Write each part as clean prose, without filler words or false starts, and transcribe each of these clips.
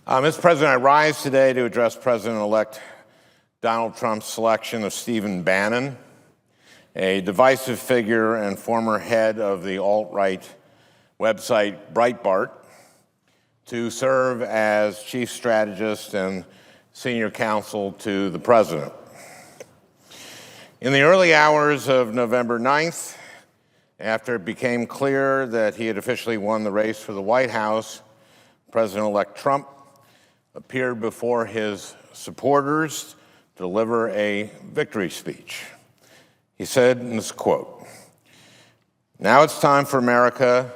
Mr. President, I rise today to address President-elect Donald Trump's selection of Stephen Bannon, a divisive figure and former head of the alt-right website Breitbart, to serve as chief strategist and senior counsel to the president. In the early hours of November 9th, after it became clear that he had officially won the race for the White House, President-elect Trump appeared before his supporters to deliver a victory speech. He said in this quote, "Now it's time for America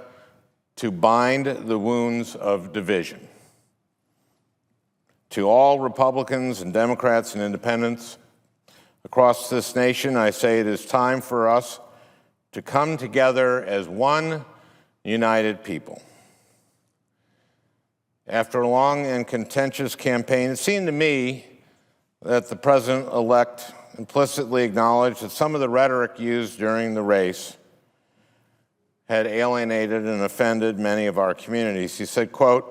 to bind the wounds of division. To all Republicans and Democrats and independents across this nation, I say it is time for us to come together as one united people." After a long and contentious campaign, it seemed to me that the president-elect implicitly acknowledged that some of the rhetoric used during the race had alienated and offended many of our communities. He said, quote,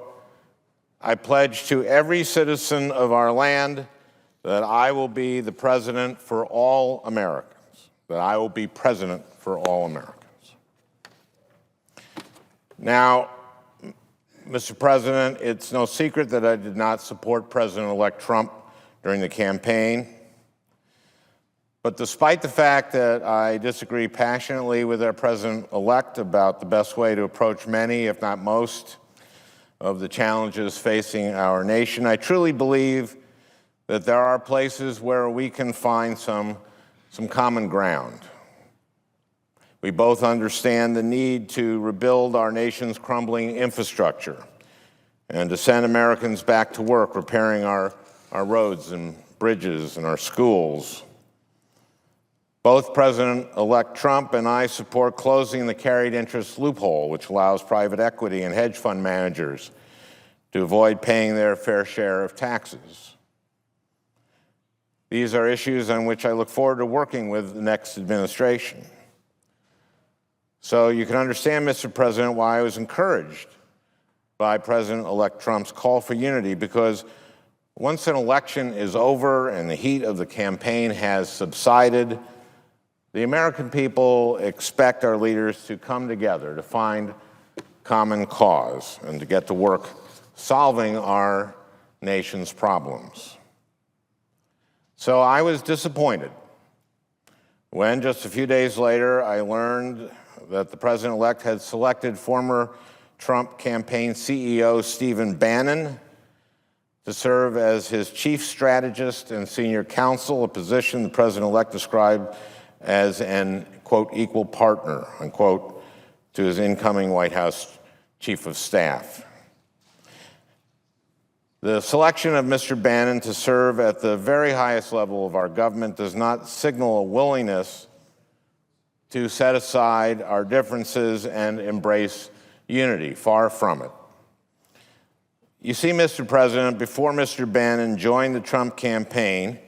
"I pledge to every citizen of our land that I will be the president for all Americans, that I will be president for all Americans." Now, Mr. President, it's no secret that I did not support President-elect Trump during the campaign. But despite the fact that I disagree passionately with our president-elect about the best way to approach many, if not most, of the challenges facing our nation, I truly believe that there are places where we can find some common ground. We both understand the need to rebuild our nation's crumbling infrastructure and to send Americans back to work repairing our roads and bridges and our schools. Both President-elect Trump and I support closing the carried interest loophole, which allows private equity and hedge fund managers to avoid paying their fair share of taxes. These are issues on which I look forward to working with the next administration. So you can understand, Mr. President, why I was encouraged by President-elect Trump's call for unity, because once an election is over and the heat of the campaign has subsided, the American people expect our leaders to come together, to find common cause, and to get to work solving our nation's problems. So I was disappointed when, just a few days later, I learned that the president-elect had selected former Trump campaign CEO Stephen Bannon to serve as his chief strategist and senior counsel, a position the president-elect described as an, quote, equal partner, unquote, to his incoming White House chief of staff. The selection of Mr. Bannon to serve at the very highest level of our government does not signal a willingness to set aside our differences and embrace unity. Far from it. You see, Mr. President, before Mr. Bannon joined the Trump campaign,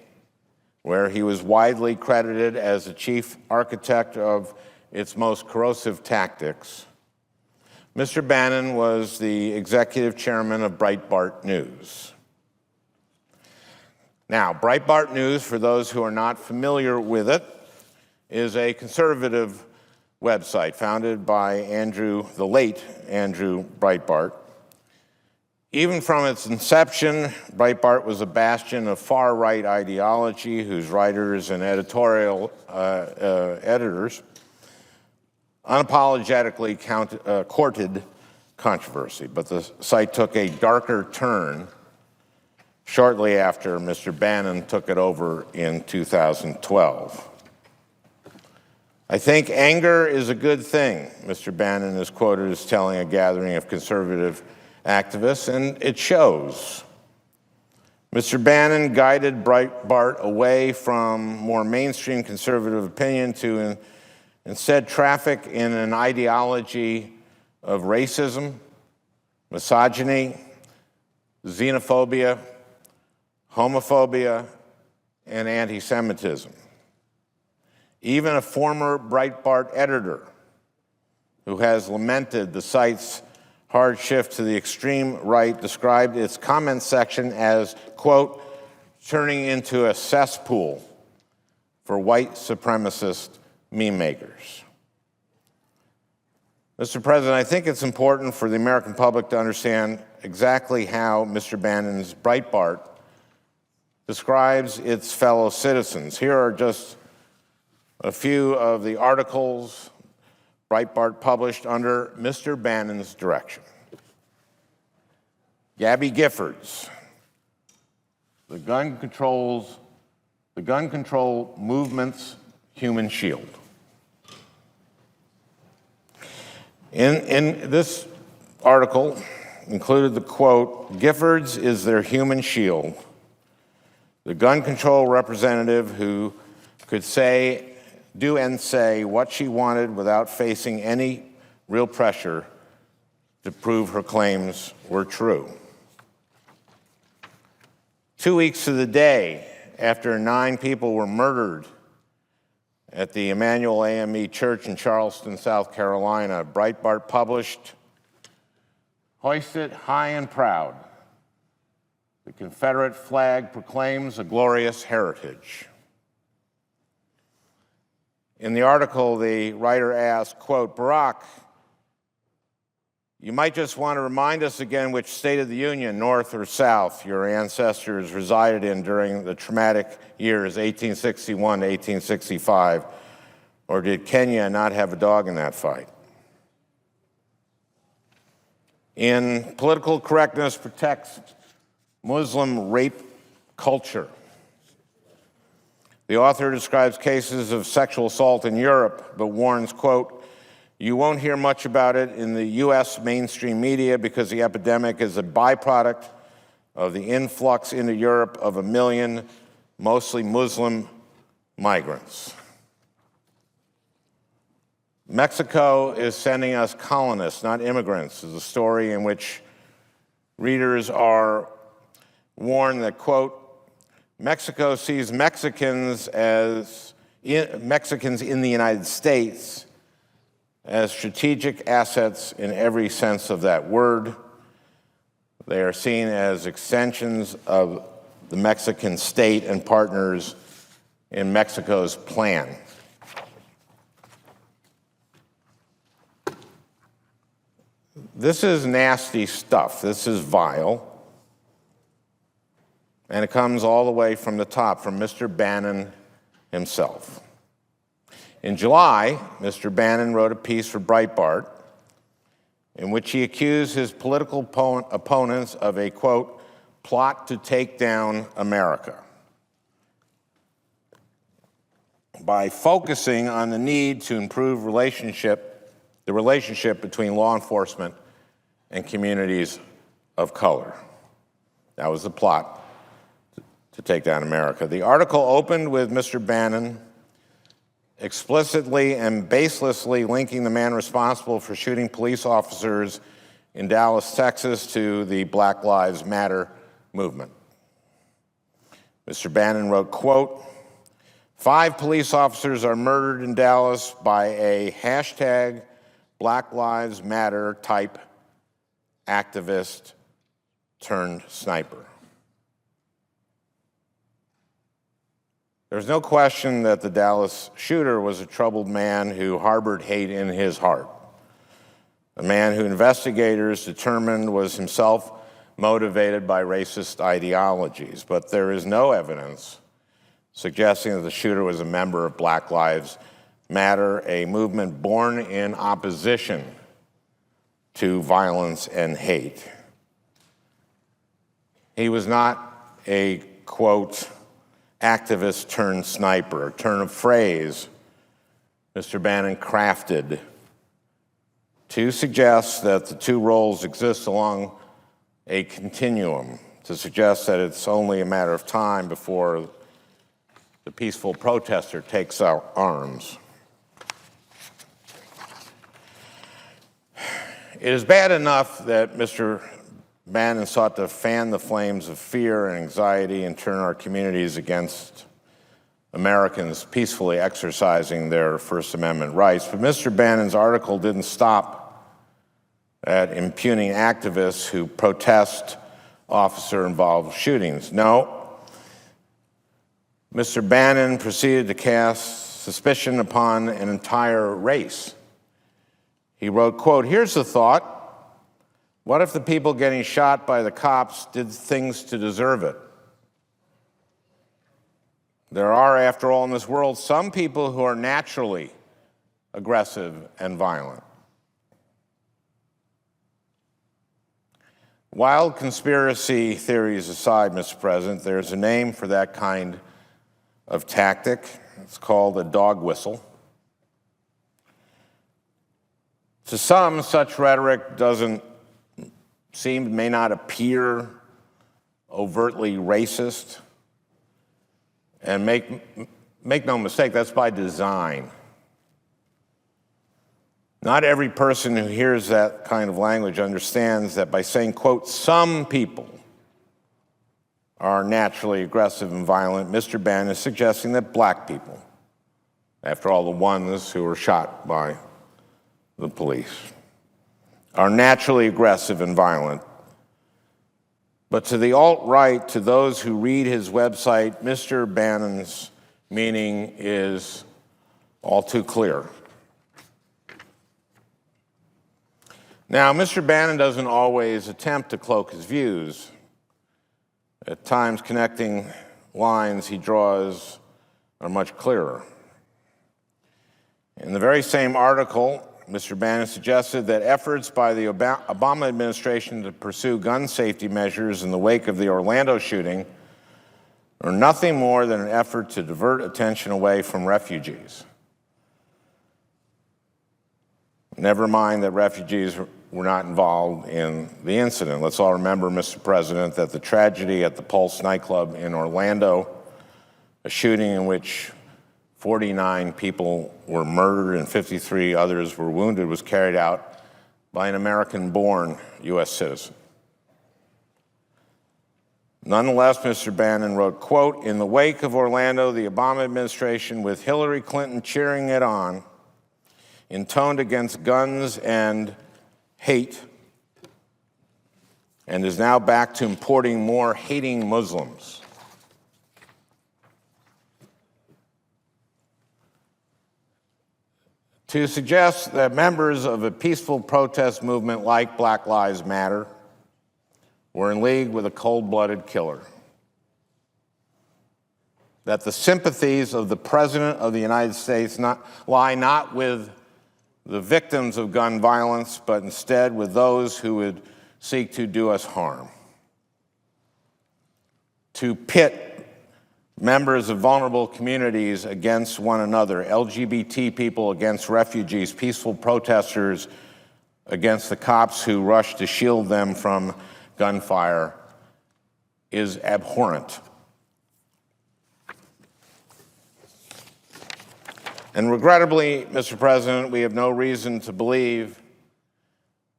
where he was widely credited as the chief architect of its most corrosive tactics, Mr. Bannon was the executive chairman of Breitbart News. Now, Breitbart News, for those who are not familiar with it, is a conservative website founded by the late Andrew Breitbart. Even from its inception, Breitbart was a bastion of far-right ideology whose writers and editorial editors unapologetically courted controversy. But the site took a darker turn shortly after Mr. Bannon took it over in 2012. "I think anger is a good thing," Mr. Bannon is quoted as telling a gathering of conservative activists, and it shows. Mr. Bannon guided Breitbart away from more mainstream conservative opinion to instead traffic in an ideology of racism, misogyny, xenophobia, homophobia, and anti-Semitism. Even a former Breitbart editor who has lamented the site's hard shift to the extreme right described its comment section as, quote, turning into a cesspool for white supremacist meme makers. Mr. President, I think it's important for the American public to understand exactly how Mr. Bannon's Breitbart describes its fellow citizens. Here are just a few of the articles Breitbart published under Mr. Bannon's direction. Gabby Giffords, the gun control movement's human shield. In this article included the quote, Giffords is their human shield, the gun control representative who could do and say what she wanted without facing any real pressure to prove her claims were true. 2 weeks to the day after 9 people were murdered at the Emmanuel AME Church in Charleston, South Carolina, Breitbart published, hoisted high and proud, the Confederate flag proclaims a glorious heritage. In the article, the writer asked, quote, Barack, you might just want to remind us again which state of the Union, North or South, your ancestors resided in during the traumatic years 1861 to 1865, or did Kenya not have a dog in that fight? In Political Correctness Protects Muslim Rape Culture, the author describes cases of sexual assault in Europe, but warns, quote, you won't hear much about it in the U.S. mainstream media because the epidemic is a byproduct of the influx into Europe of 1 million, mostly Muslim migrants. Mexico is sending us colonists, not immigrants, is a story in which readers are warned that, quote, Mexico sees Mexicans in the United States as strategic assets in every sense of that word. They are seen as extensions of the Mexican state and partners in Mexico's plan. This is nasty stuff. This is vile. And it comes all the way from the top, from Mr. Bannon himself. In July, Mr. Bannon wrote a piece for Breitbart in which he accused his political opponents of a, quote, plot to take down America by focusing on the need to improve the relationship between law enforcement and communities of color. That was the plot to take down America. The article opened with Mr. Bannon explicitly and baselessly linking the man responsible for shooting police officers in Dallas, Texas, to the Black Lives Matter movement. Mr. Bannon wrote, quote, 5 police officers are murdered in Dallas by a hashtag Black Lives Matter type activist turned sniper. There's no question that the Dallas shooter was a troubled man who harbored hate in his heart, a man who investigators determined was himself motivated by racist ideologies. But there is no evidence suggesting that the shooter was a member of Black Lives Matter, a movement born in opposition to violence and hate. He was not a, quote, activist turned sniper, a turn of phrase Mr. Bannon crafted to suggest that the two roles exist along a continuum, to suggest that it's only a matter of time before the peaceful protester takes out arms. It is bad enough that Mr. Bannon sought to fan the flames of fear and anxiety and turn our communities against Americans peacefully exercising their First Amendment rights. But Mr. Bannon's article didn't stop at impugning activists who protest officer-involved shootings. No, Mr. Bannon proceeded to cast suspicion upon an entire race. He wrote, quote, "Here's the thought. What if the people getting shot by the cops did things to deserve it? There are, after all, in this world, some people who are naturally aggressive and violent." Wild conspiracy theories aside, Mr. President, there's a name for that kind of tactic. It's called a dog whistle. To some, such rhetoric may not appear overtly racist. And make no mistake, that's by design. Not every person who hears that kind of language understands that by saying, quote, "some people are naturally aggressive and violent," Mr. Bannon is suggesting that black people, after all, the ones who were shot by the police, are naturally aggressive and violent. But to the alt-right, to those who read his website, Mr. Bannon's meaning is all too clear. Now, Mr. Bannon doesn't always attempt to cloak his views. At times, connecting lines he draws are much clearer. In the very same article, Mr. Bannon suggested that efforts by the Obama administration to pursue gun safety measures in the wake of the Orlando shooting are nothing more than an effort to divert attention away from refugees. Never mind that refugees were not involved in the incident. Let's all remember, Mr. President, that the tragedy at the Pulse nightclub in Orlando, a shooting in which 49 people were murdered and 53 others were wounded, was carried out by an American-born U.S. citizen. Nonetheless, Mr. Bannon wrote, quote, "In the wake of Orlando, the Obama administration, with Hillary Clinton cheering it on, intoned against guns and hate, and is now back to importing more hating Muslims." To suggest that members of a peaceful protest movement like Black Lives Matter were in league with a cold-blooded killer, that the sympathies of the President of the United States lie not with the victims of gun violence, but instead with those who would seek to do us harm. To pit members of vulnerable communities against one another, LGBT people against refugees, peaceful protesters against the cops who rush to shield them from gunfire, is abhorrent. And regrettably, Mr. President, we have no reason to believe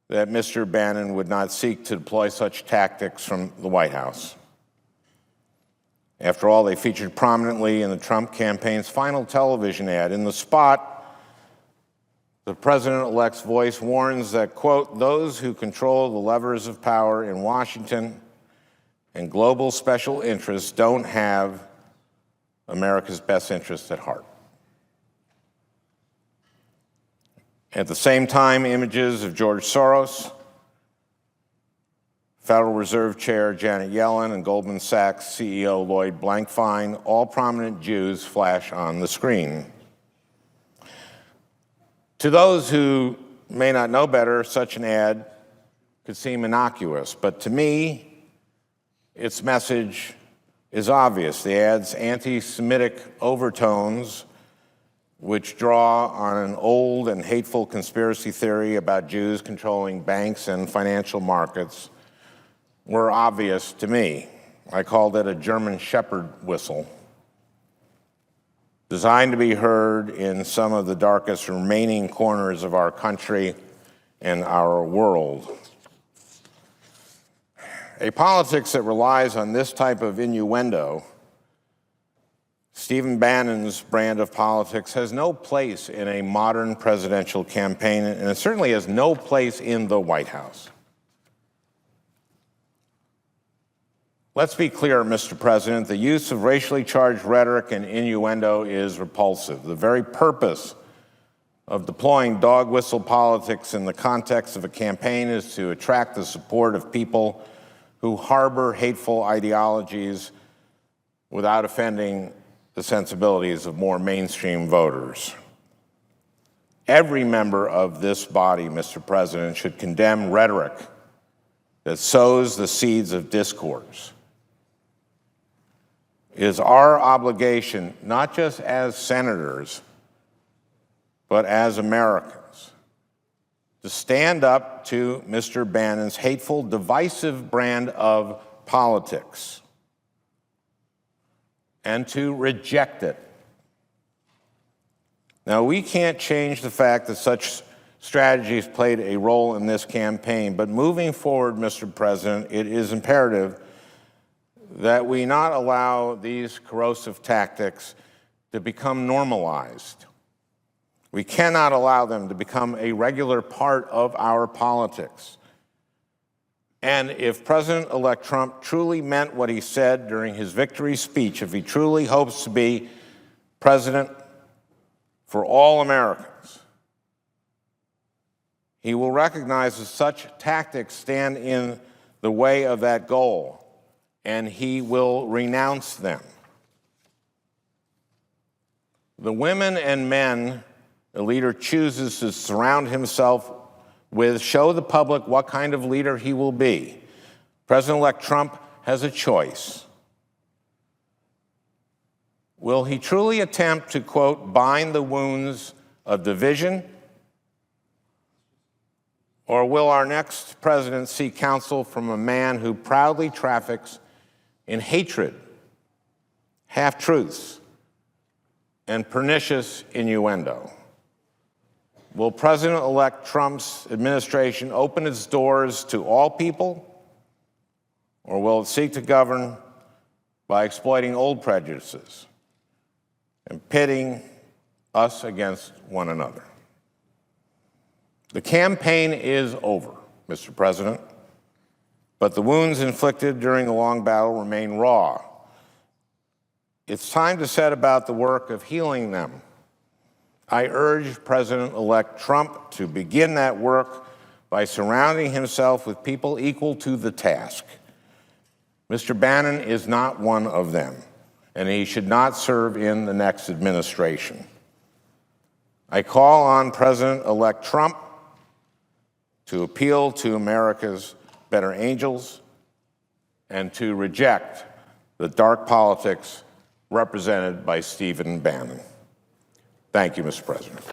that Mr. Bannon would not seek to deploy such tactics from the White House. After all, they featured prominently in the Trump campaign's final television ad. In the spot, the president-elect's voice warns that, quote, "those who control the levers of power in Washington and global special interests don't have America's best interests at heart." At the same time, images of George Soros, Federal Reserve Chair Janet Yellen, and Goldman Sachs CEO Lloyd Blankfein, all prominent Jews, flash on the screen. To those who may not know better, such an ad could seem innocuous, but to me, its message is obvious. The ad's anti-Semitic overtones, which draw on an old and hateful conspiracy theory about Jews controlling banks and financial markets, were obvious to me. I called it a German Shepherd whistle, designed to be heard in some of the darkest remaining corners of our country and our world. A politics that relies on this type of innuendo Stephen Bannon's brand of politics has no place in a modern presidential campaign, and it certainly has no place in the White House. Let's be clear, Mr. President, the use of racially charged rhetoric and innuendo is repulsive. The very purpose of deploying dog whistle politics in the context of a campaign is to attract the support of people who harbor hateful ideologies without offending the sensibilities of more mainstream voters. Every member of this body, Mr. President, should condemn rhetoric that sows the seeds of discourse. It is our obligation, not just as senators, but as Americans, to stand up to Mr. Bannon's hateful, divisive brand of politics and to reject it. Now, we can't change the fact that such strategies played a role in this campaign, but moving forward, Mr. President, it is imperative that we not allow these corrosive tactics to become normalized. We cannot allow them to become a regular part of our politics. And if President-elect Trump truly meant what he said during his victory speech, if he truly hopes to be president for all Americans, he will recognize that such tactics stand in the way of that goal, and he will renounce them. The women and men a leader chooses to surround himself with show the public what kind of leader he will be. President-elect Trump has a choice. Will he truly attempt to, quote, bind the wounds of division? Or will our next president seek counsel from a man who proudly traffics in hatred, half-truths, and pernicious innuendo? Will President-elect Trump's administration open its doors to all people, or will it seek to govern by exploiting old prejudices and pitting us against one another? The campaign is over, Mr. President, but the wounds inflicted during the long battle remain raw. It's time to set about the work of healing them. I urge President-elect Trump to begin that work by surrounding himself with people equal to the task. Mr. Bannon is not one of them, and he should not serve in the next administration. I call on President-elect Trump to appeal to America's better angels and to reject the dark politics represented by Stephen Bannon. Thank you, Mr. President.